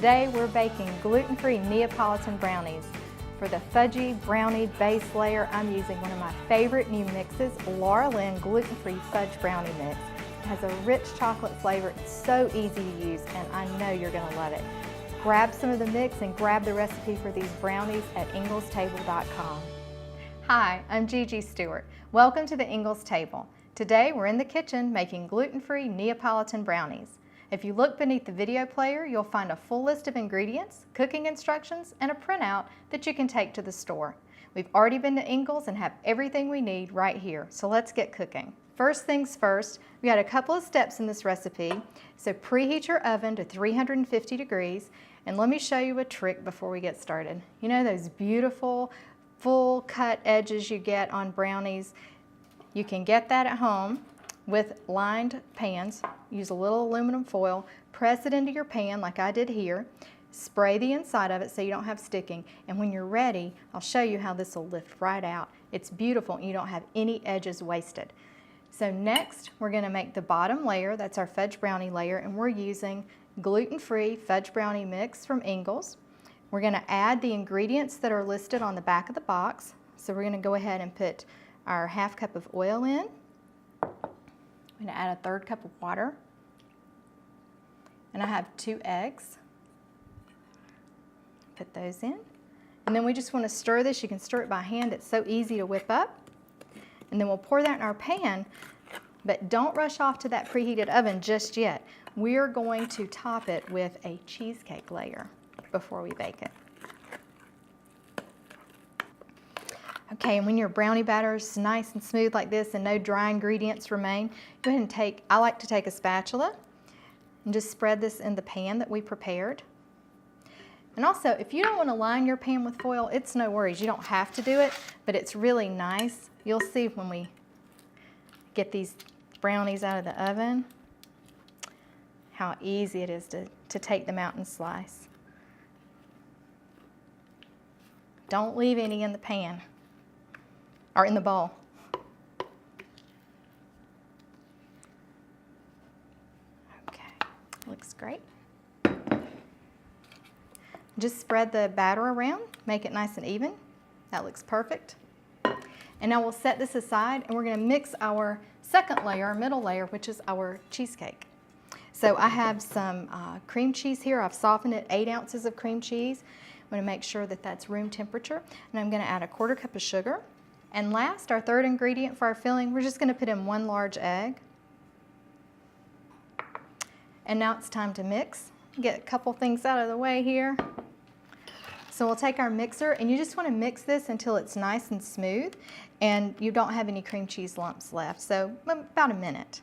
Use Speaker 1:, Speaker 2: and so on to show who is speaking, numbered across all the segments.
Speaker 1: Today we're baking gluten-free Neapolitan brownies. For the fudgy brownie base layer, I'm using one of my favorite new mixes, Laura Lynn gluten-free fudge brownie mix. It has a rich chocolate flavor, it's so easy to use, and I know you're gonna love it. Grab some of the mix and grab the recipe for these brownies at inglestable.com. Hi, I'm Gigi Stewart. Welcome to the Ingles Table. Today we're in the kitchen making gluten-free Neapolitan brownies. If you look beneath the video player, you'll find a full list of ingredients, cooking instructions, and a printout that you can take to the store. We've already been to Ingles and have everything we need right here, so let's get cooking. First things first, we got a couple of steps in this recipe. So preheat your oven to 350 degrees, and let me show you a trick before we get started. You know those beautiful full cut edges you get on brownies? You can get that at home with lined pans. Use a little aluminum foil, press it into your pan like I did here, spray the inside of it so you don't have sticking, and when you're ready, I'll show you how this will lift right out. It's beautiful and you don't have any edges wasted. So next, we're gonna make the bottom layer, that's our fudge brownie layer, and we're using gluten-free fudge brownie mix from Ingles. We're gonna add the ingredients that are listed on the back of the box. So we're gonna go ahead and put our half cup of oil in. I'm gonna add a third cup of water. And I have 2 eggs. Put those in. And then we just wanna stir this. You can stir it by hand. It's so easy to whip up. And then we'll pour that in our pan, but don't rush off to that preheated oven just yet. We're going to top it with a cheesecake layer before we bake it. Okay, and when your brownie batter is nice and smooth like this and no dry ingredients remain, go ahead and I like to take a spatula and just spread this in the pan that we prepared. And also, if you don't want to line your pan with foil, it's no worries. You don't have to do it, but it's really nice. You'll see when we get these brownies out of the oven how easy it is to take them out and slice. Don't leave any in the pan or in the bowl. Okay, looks great. Just spread the batter around, make it nice and even. That looks perfect. And now we'll set this aside and we're gonna mix our second layer, our middle layer, which is our cheesecake. So I have some cream cheese here. I've softened it, 8 ounces of cream cheese. I'm gonna make sure that that's room temperature. And I'm gonna add a 1/4 cup of sugar. And last, our third ingredient for our filling, we're just gonna put in 1 large egg. And now it's time to mix. Get a couple things out of the way here. So we'll take our mixer, and you just want to mix this until it's nice and smooth and you don't have any cream cheese lumps left. So about a minute.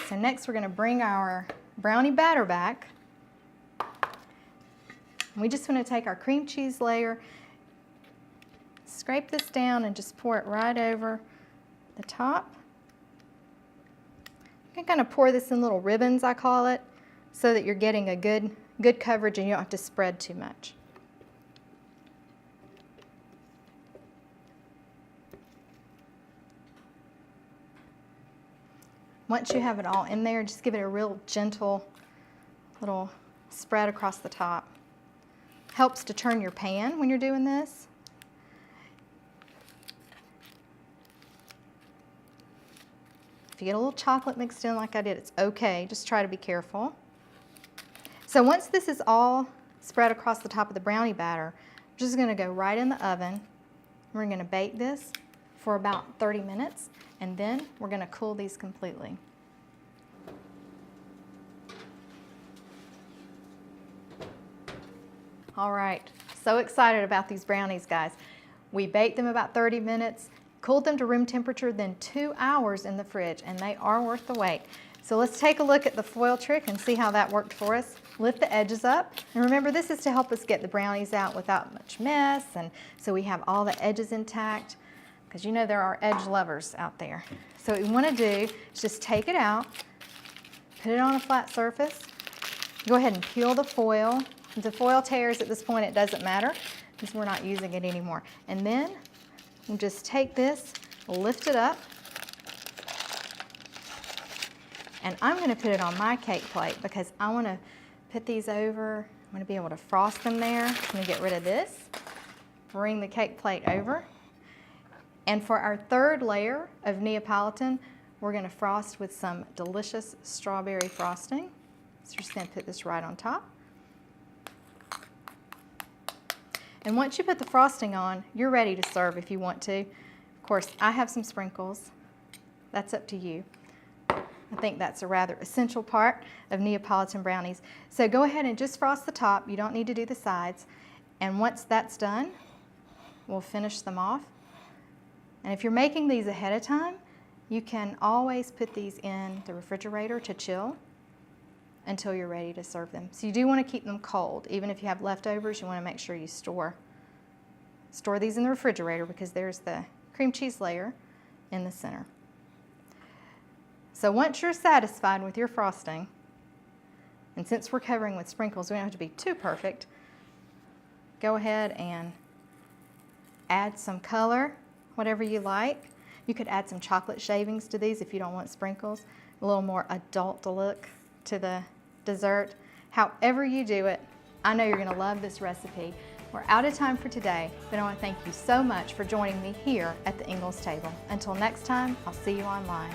Speaker 1: So next we're going to bring our brownie batter back. We just want to take our cream cheese layer, scrape this down and just pour it right over the top. You can kind of pour this in little ribbons, I call it, so that you're getting a good coverage and you don't have to spread too much. Once you have it all in there, just give it a real gentle little spread across the top. Helps to turn your pan when you're doing this. If you get a little chocolate mixed in like I did, it's okay. Just try to be careful. So once this is all spread across the top of the brownie batter, we're just going to go right in the oven. We're going to bake this for about 30 minutes, and then we're going to cool these completely. All right, so excited about these brownies, guys. We baked them about 30 minutes. Cooled them to room temperature, then 2 hours in the fridge, and they are worth the wait. So let's take a look at the foil trick and see how that worked for us. Lift the edges up, and remember this is to help us get the brownies out without much mess, and so we have all the edges intact, because you know there are edge lovers out there. So what we want to do is just take it out, put it on a flat surface, go ahead and peel the foil. If the foil tears at this point, it doesn't matter, because we're not using it anymore. And then we'll just take this, lift it up, And I'm gonna put it on my cake plate because I wanna put these over. I'm gonna be able to frost them there. I'm gonna get rid of this, bring the cake plate over. And for our third layer of Neapolitan, we're gonna frost with some delicious strawberry frosting. So you're just gonna put this right on top. And once you put the frosting on, you're ready to serve if you want to. Of course, I have some sprinkles. That's up to you. I think that's a rather essential part of Neapolitan brownies. So go ahead and just frost the top. You don't need to do the sides. And once that's done, we'll finish them off. And if you're making these ahead of time, you can always put these in the refrigerator to chill until you're ready to serve them. So you do want to keep them cold. Even if you have leftovers, you want to make sure you store these in the refrigerator because there's the cream cheese layer in the center. So once you're satisfied with your frosting, and since we're covering with sprinkles, we don't have to be too perfect, go ahead and add some color, whatever you like. You could add some chocolate shavings to these if you don't want sprinkles, a little more adult look to the dessert. However you do it, I know you're gonna love this recipe. We're out of time for today, but I wanna thank you so much for joining me here at the Ingles table. Until next time, I'll see you online.